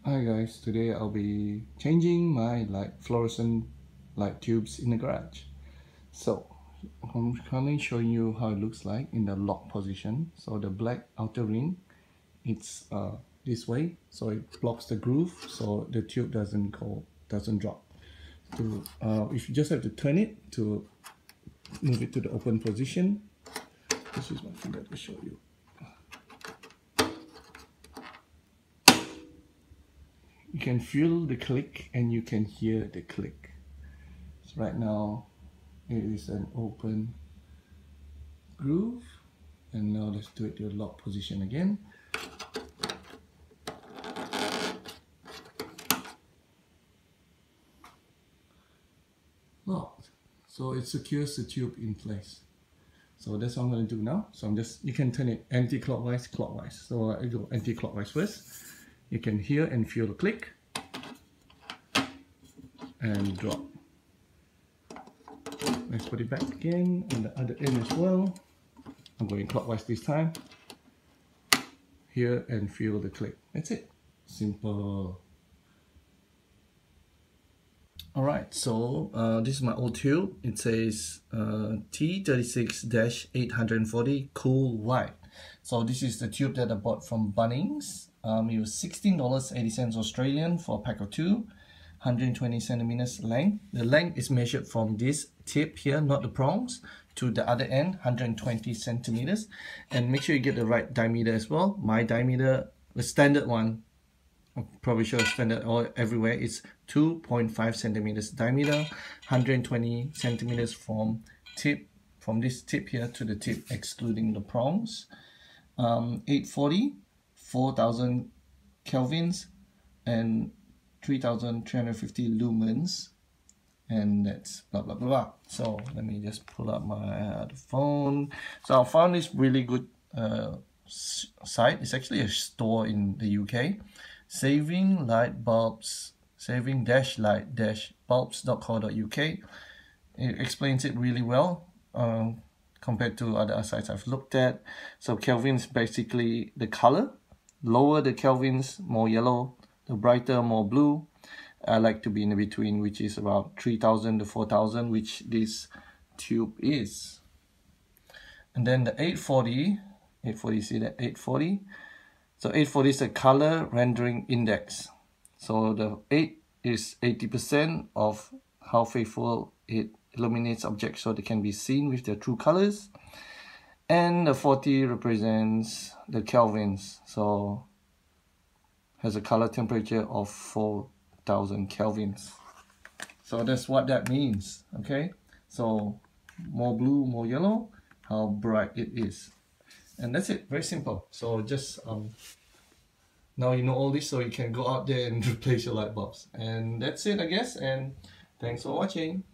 Hi guys, today I'll be changing my fluorescent light tubes in the garage. So I'm currently showing you how it looks like in the lock position. So the black outer ring, it's this way, so it blocks the groove so the tube doesn't drop. If you just have to turn it to move it to the open position, this is my finger to show you. You can feel the click and you can hear the click. So right now it is an open groove, and now let's do it to the lock position again. Locked. So it secures the tube in place. So that's what I'm going to do now. So you can turn it anti-clockwise, clockwise. So I go anti-clockwise first. You can hear and feel the click and drop. Let's put it back again on the other end as well. I'm going clockwise this time. Hear and feel the click. That's it. Simple. Alright, so this is my old tube. It says T36-840 Cool White. So this is the tube that I bought from Bunnings. It was $16.80 Australian for a pack of two, 120 centimeters length. The length is measured from this tip here, not the prongs, to the other end, 120 centimeters. And make sure you get the right diameter as well. My diameter, the standard one, I'm probably sure standard all everywhere, is 2.5 centimeters diameter, 120 centimeters from this tip here to the tip, excluding the prongs. 840, 4000 kelvins, and 3350 lumens, and that's blah blah blah. So let me just pull up my other phone. So I found this really good site. It's actually a store in the UK. saving-light-bulbs.co.uk. It explains it really well compared to other sites I've looked at. So Kelvin is basically the color. Lower the Kelvins, more yellow. The brighter, more blue. I like to be in the between, which is about 3000 to 4000, which this tube is. And then the 840, see that 840? So 840 is a color rendering index. So the 8 is 80% of how faithful it illuminates objects so they can be seen with their true colors. And the 40 represents the kelvins. So has a color temperature of 4000 kelvins. So that's what that means, okay? So more blue, more yellow, how bright it is. And that's it, very simple. So just now you know all this, so you can go out there and replace your light bulbs. And that's it, I guess, and thanks for watching.